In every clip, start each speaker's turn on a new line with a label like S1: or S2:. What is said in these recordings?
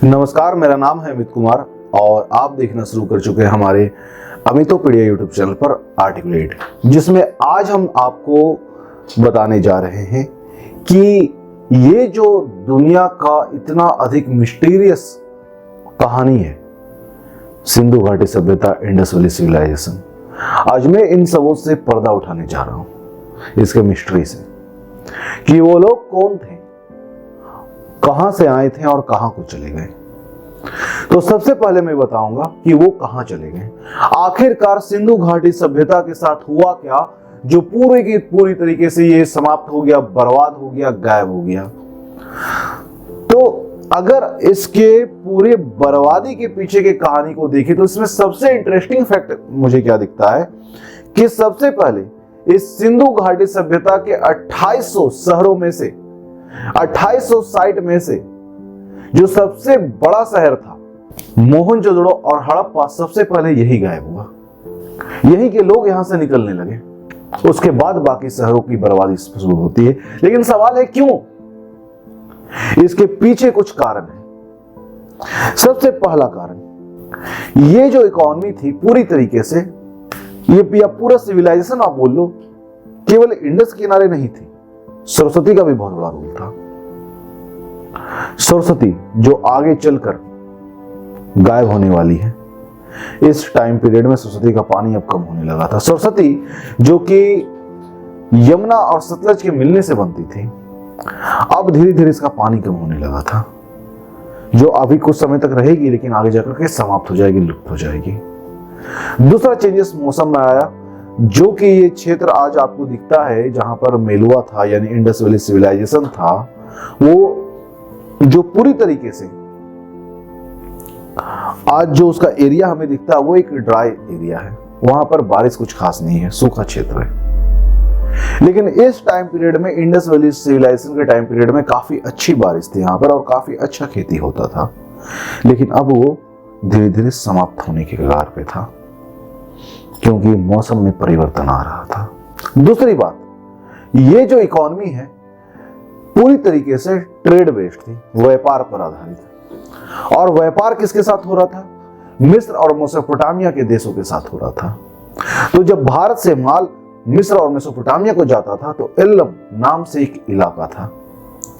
S1: नमस्कार, मेरा नाम है अमित कुमार और आप देखना शुरू कर चुके हैं हमारे अमितोपीडिया यूट्यूब चैनल पर आर्टिकुलेट, जिसमें आज हम आपको बताने जा रहे हैं कि ये जो दुनिया का इतना अधिक मिस्टीरियस कहानी है, सिंधु घाटी सभ्यता, इंडस वैली सिविलाइजेशन, आज मैं इन सबों से पर्दा उठाने जा रहा हूं, इसके मिस्ट्री से, कि वो लोग कौन थे, कहां से आए थे और कहां को चले गए। तो सबसे पहले मैं बताऊंगा कि वो कहां चले गए। आखिरकार सिंधु घाटी सभ्यता के साथ हुआ क्या जो पूरी की पूरी तरीके से ये समाप्त हो गया, बर्बाद हो गया, गायब हो गया। तो अगर इसके पूरे बर्बादी के पीछे की कहानी को देखें तो इसमें सबसे इंटरेस्टिंग फैक्ट मुझे क्या दिखता है कि सबसे पहले इस सिंधु घाटी सभ्यता के 2800 शहरों में से 2800 साइट में से जो सबसे बड़ा शहर था मोहनजोदड़ो और हड़प्पा, सबसे पहले यही गायब हुआ। यही के लोग यहां से निकलने लगे। उसके बाद बाकी शहरों की बर्बादी शुरू होती है। लेकिन सवाल है क्यों? इसके पीछे कुछ कारण है। सबसे पहला कारण, ये जो इकोनॉमी थी पूरी तरीके से, ये पूरा सिविलाइजेशन आप बोल लो, केवल इंडस किनारे नहीं थी, सरस्वती का भी बहुत बड़ा रोल था। सरस्वती जो आगे चलकर गायब होने वाली है, इस टाइम पीरियड में सरस्वती का पानी अब कम होने लगा था। सरस्वती जो कि यमुना और सतलज के मिलने से बनती थी, अब धीरे धीरे इसका पानी कम होने लगा था, जो अभी कुछ समय तक रहेगी लेकिन आगे जाकर के समाप्त हो जाएगी, लुप्त हो जाएगी। दूसरा चेंजेस मौसम में आया, जो कि ये क्षेत्र आज आपको दिखता है जहां पर मेलुआ था यानी इंडस वैली सिविलाइजेशन था, वो जो पूरी तरीके से आज जो उसका एरिया हमें दिखता है वो एक ड्राई एरिया है, वहां पर बारिश कुछ खास नहीं है, सूखा क्षेत्र है। लेकिन इस टाइम पीरियड में, इंडस वैली सिविलाइजेशन के टाइम पीरियड में काफी अच्छी बारिश थी यहां पर और काफी अच्छा खेती होता था। लेकिन अब वो धीरे धीरे समाप्त होने के कगार पे था, क्योंकि मौसम में परिवर्तन आ रहा था। दूसरी बात, ये जो इकोनॉमी है पूरी तरीके से ट्रेड बेस्ड थी, व्यापार पर आधारित। और व्यापार किसके साथ हो रहा था? मिस्र और मेसोपोटामिया के देशों के साथ हो रहा था। तो जब भारत से माल मिस्र और मेसोपोटामिया को जाता था तो एल्लम नाम से एक इलाका था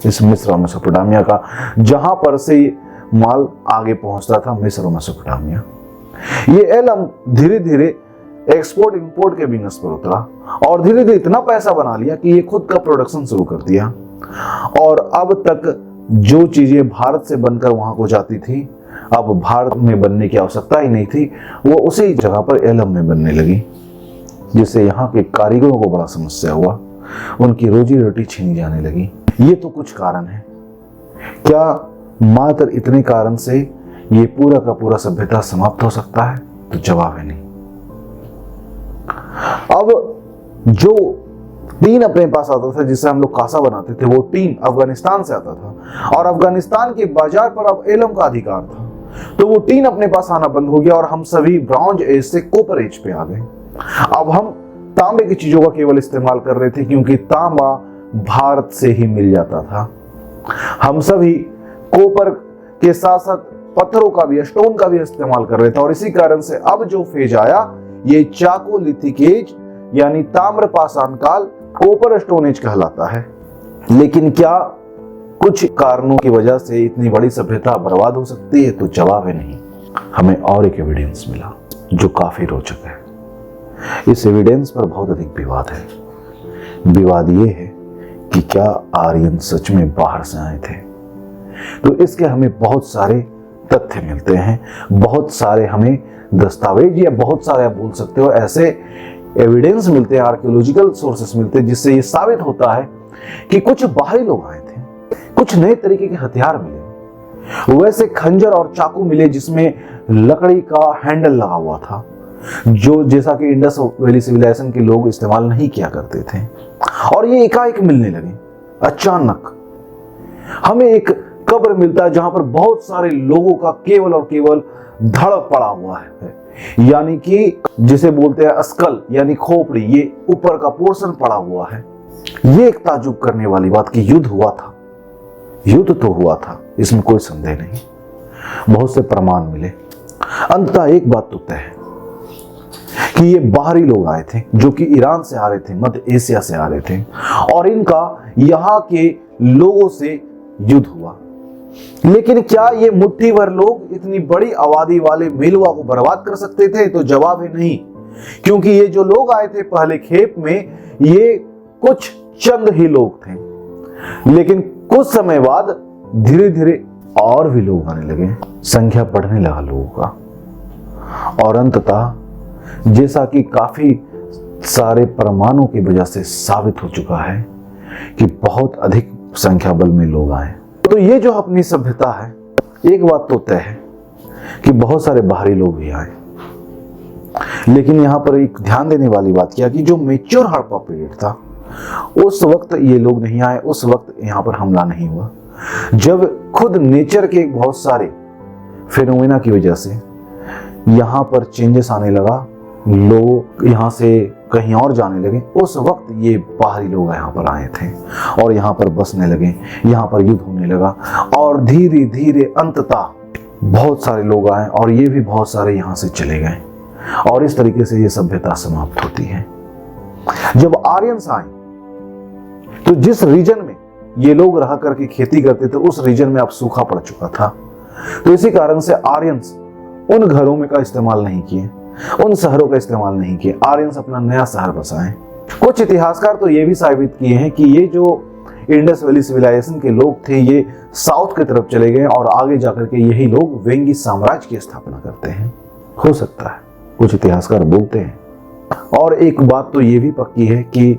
S1: इस मिस्र और मेसोपोटामिया का, जहां पर से माल आगे पहुंचता था मिस्र और मेसोपोटामिया। ये एल्लम धीरे धीरे एक्सपोर्ट इंपोर्ट के बिजनेस पर उतरा और धीरे धीरे इतना पैसा बना लिया कि ये खुद का प्रोडक्शन शुरू कर दिया। और अब तक जो चीजें भारत से बनकर वहां को जाती थी, अब भारत में बनने की आवश्यकता ही नहीं थी, वो उसी जगह पर एल्लम में बनने लगी, जिससे यहाँ के कारीगरों को बड़ा समस्या हुआ, उनकी रोजी रोटी छीनी जाने लगी। ये तो कुछ कारण है। क्या मात्र इतने कारण से ये पूरा का पूरा सभ्यता समाप्त हो सकता है? तो जवाब है नहीं। अब जो टीन अपने पास आता था, जिससे हम लोग कासा बनाते थे, वो टीन अफगानिस्तान से आता था और अफगानिस्तान के बाजार पर अब एल्लम का अधिकार था। तो वो टीन अपने पास आना बंद हो गया और हम सभी ब्रॉन्ज एज से कॉपर एज पे आ गए। अब हम तांबे की चीजों का केवल इस्तेमाल कर रहे थे, क्योंकि तांबा भारत से ही मिल जाता था। हम सभी कॉपर के साथ साथ पत्थरों का भी, स्टोन का भी इस्तेमाल कर रहे थे। और इसी कारण से अब जो फेज आया, ये चाकोलिथिक एज यानी ताम्रपाषाण काल, कॉपर स्टोन एज कहलाता है। लेकिन क्या कुछ कारणों की वजह से इतनी बड़ी सभ्यता बर्बाद हो सकती है? तो जवाब है नहीं। हमें और एक एविडेंस मिला जो काफी रोचक है। इस एविडेंस पर बहुत अधिक विवाद है। विवाद ये है कि क्या आर्यन सच में बाहर से आए थे? तो इसके हमें बहुत सारे तथ्य मिलते हैं, बहुत सारे हमें दस्तावेज या बहुत सारे आप बोल सकते हो ऐसे एविडेंस मिलते हैं, आर्कियोलॉजिकल सोर्सेस मिलते हैं, जिससे ये साबित होता है कि कुछ बाहरी लोग आए थे, कुछ नए तरीके के हथियार मिले, वैसे खंजर और चाकू मिले जिसमें लकड़ी का हैंडल लगा हुआ था, जो जैसा कि इंडस वैली सिविलाइजेशन के लोग इस्तेमाल नहीं किया करते थे। और ये एकाएक मिलने लगे। अचानक हमें एक कब्र मिलता है जहां पर बहुत सारे लोगों का केवल और केवल धड़ पड़ा हुआ है, यानी कि जिसे बोलते हैं अस्कल यानी खोपड़ी, ये ऊपर का पोर्शन पड़ा हुआ है। ये एक ताजुब करने वाली बात कि युद्ध हुआ था, युद्ध तो हुआ था, इसमें कोई संदेह नहीं। बहुत से प्रमाण मिले। अंततः एक बात तो तय है कि ये बाहरी लोग आए थे जो कि ईरान से आ रहे थे, मध्य एशिया से आ रहे थे, और इनका यहाँ के लोगों से युद्ध हुआ। लेकिन क्या ये मुट्ठी भर लोग इतनी बड़ी आबादी वाले मेलुआ को बर्बाद कर सकते थे? तो जवाब है नहीं, क्योंकि ये जो लोग आए थे पहले खेप में, ये कुछ चंद ही लोग थे। लेकिन कुछ समय बाद धीरे धीरे और भी लोग आने लगे, संख्या बढ़ने लगा लोगों का। और अंततः जैसा कि काफी सारे प्रमाणों की वजह से साबित हो चुका है कि बहुत अधिक संख्या बल में लोग आए। तो ये जो अपनी सभ्यता है, एक बात तो तय है कि बहुत सारे बाहरी लोग भी आए। लेकिन यहाँ पर एक ध्यान देने वाली बात क्या कि जो मेच्योर हड़प्पा पीरियड था उस वक्त ये लोग नहीं आए, उस वक्त यहाँ पर हमला नहीं हुआ। जब खुद नेचर के बहुत सारे फिनोमेना की वजह से यहाँ पर चेंजेस आने लगा, लोग यहाँ से कहीं और जाने लगे, उस वक्त ये बाहरी लोग यहाँ पर आए थे और यहाँ पर बसने लगे, यहाँ पर युद्ध होने लगा, और धीरे धीरे अंततः बहुत सारे लोग आए और ये भी बहुत सारे यहाँ से चले गए, और इस तरीके से ये सभ्यता समाप्त होती है। जब आर्यंस आए तो जिस रीजन में ये लोग रह करके खेती करते थे उस रीजन में अब सूखा पड़ चुका था। तो इसी कारण से आर्यंस उन घरों में का इस्तेमाल नहीं किए, उन शहरों का इस्तेमाल नहीं किए, आर्यंस अपना नया शहर बसाए। कुछ इतिहासकार तो ये भी साबित किए हैं कि ये जो इंडस वैली सिविलाइजेशन के लोग थे ये साउथ की तरफ चले गए और आगे जाकर के यही लोग वेंगी साम्राज्य की स्थापना करते हैं। हो सकता है, कुछ इतिहासकार बोलते हैं। और एक बात तो ये भी पक्की है कि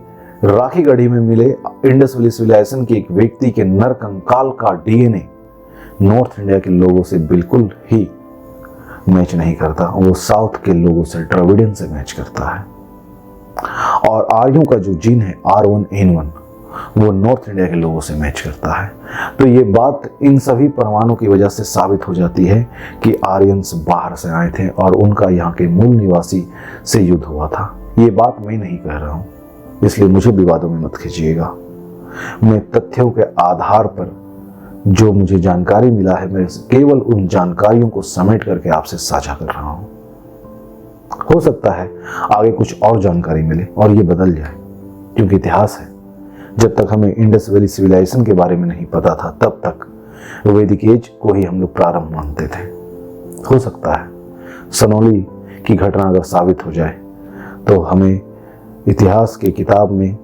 S1: राखी गढ़ी में मिले इंडस वैली सिविलाइजेशन के एक व्यक्ति के नर कंकाल का डीएनए नॉर्थ इंडिया के लोगों से बिल्कुल ही मैच नहीं करता, वो साउथ के लोगों से, द्रविडियन से मैच करता है। और आर्यों का जो जीन है R1N1 वो नॉर्थ इंडिया के लोगों से मैच करता है। तो ये बात इन सभी प्रमाणों की वजह से साबित हो जाती है कि आर्यंस बाहर से आए थे और उनका यहाँ के मूल निवासी से युद्ध हुआ था। ये बात मैं नहीं कह रहा हूँ, इसलिए मुझे विवादों में मत खींचिएगा। मैं तथ्यों के आधार पर जो मुझे जानकारी मिला है, मैं केवल उन जानकारियों को समेट करके आपसे साझा कर रहा हूँ। हो सकता है आगे कुछ और जानकारी मिले और ये बदल जाए, क्योंकि इतिहास है। जब तक हमें इंडस वैली सिविलाइजेशन के बारे में नहीं पता था तब तक वैदिक एज को ही हम लोग प्रारंभ मानते थे। हो सकता है सनौली की घटना अगर साबित हो जाए तो हमें इतिहास की किताब में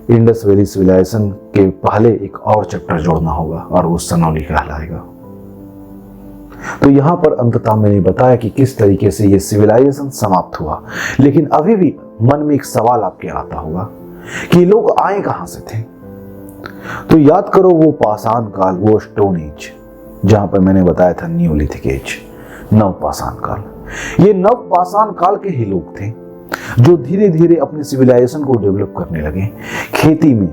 S1: इंडस वैली सिविलाइजेशन के पहले एक और चैप्टर जोड़ना होगा और वो सनौली कहलाएगा। तो यहाँ पर अंततः मैंने बताया कि किस तरीके से ये सिविलाइजेशन समाप्त हुआ। लेकिन अभी भी मन में एक सवाल आपके आता होगा कि लोग आए कहां से थे। तो याद करो वो पाषाण काल, वो स्टोन एज, जहां पर मैंने बताया था न्यूलिथिक एज, नव पाषाण काल। ये नव पाषाण काल के ही लोग थे जो धीरे धीरे अपने सिविलाइजेशन को डेवलप करने लगे। खेती में,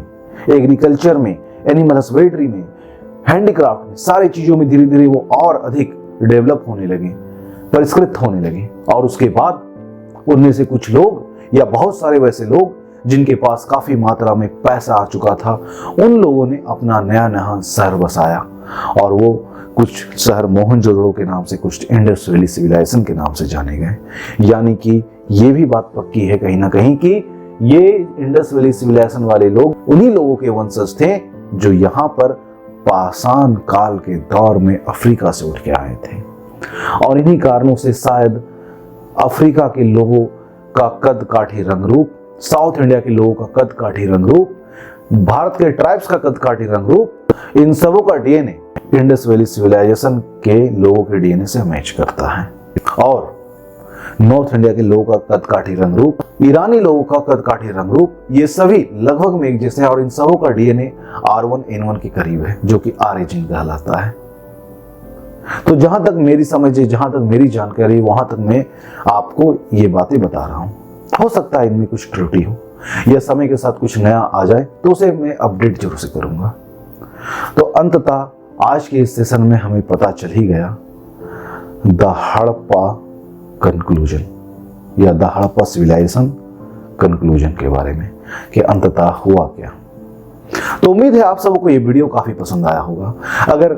S1: एग्रीकल्चर में, एनिमल हस्बेंड्री में, हैंडीक्राफ्ट में, सारी चीजों में धीरे धीरे वो और अधिक डेवलप होने लगे, परिष्कृत होने लगे। और उसके बाद उनमें से कुछ लोग या बहुत सारे वैसे लोग जिनके पास काफी मात्रा में पैसा आ चुका था, उन लोगों ने अपना नया नया शहर बसाया और वो कुछ शहर मोहनजोदड़ो के नाम से, कुछ इंडस वैली सिविलाइजेशन के नाम से जाने गए। यानी कि ये भी बात पक्की है कहीं ना कहीं कि ये इंडस वैली सिविलाइजेशन वाले लोग उन्हीं लोगों के वंशज थे जो यहाँ पर पाषाण काल के दौर में अफ्रीका से उठ के आए थे। और इन्हीं कारणों से शायद अफ्रीका के लोगों का कद काठी रंग रूप, साउथ इंडिया के लोगों का कद काठी रंग रूप, भारत के ट्राइब्स का कद काठी रंग रूप, इन सबों का डीएनए इंडस वैली सिविलाइजेशन के लोगों के डीएनए से मैच करता है। और नॉर्थ इंडिया के लोगों का कद काठी रंग रूप, ईरानी लोगों का कद काठी रंग रूप, ये सभी लगभग में एक जैसे हैं और इन सबों का डीएनए R1N1 के करीब है, जो कि R जीन कहलाता है। तो जहां तक मेरी समझ है, जहां तक मेरी जानकारी, वहां तक मैं आपको ये बातें बता रहा हूं। हो सकता है इनमें कुछ त्रुटि हो या समय के साथ कुछ नया आ जाए तो उसे मैं अपडेट जरूर से करूंगा। तो अंततः आज के इस सेशन में हमें पता चल ही गया द हड़प्पा कंक्लूजन या द हड़प्पा सिविलाइजेशन कंक्लूजन के बारे में कि अंततः हुआ क्या। तो उम्मीद है आप सबको ये वीडियो काफी पसंद आया होगा। अगर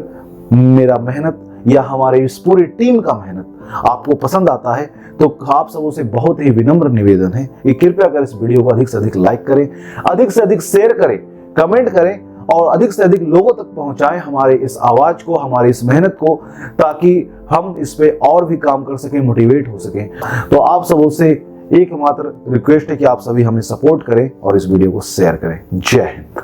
S1: मेरा मेहनत या हमारे इस पूरी टीम का मेहनत आपको पसंद आता है तो आप सबों से बहुत ही विनम्र निवेदन है कि कृपया कर इस वीडियो को अधिक से अधिक लाइक करें, अधिक से अधिक शेयर करें, कमेंट करें और अधिक से अधिक लोगों तक पहुंचाएं हमारे इस आवाज को, हमारी इस मेहनत को, ताकि हम इस पे और भी काम कर सकें, मोटिवेट हो सकें। तो आप सबों से एकमात्र रिक्वेस्ट है कि आप सभी हमें सपोर्ट करें और इस वीडियो को शेयर करें। जय हिंद।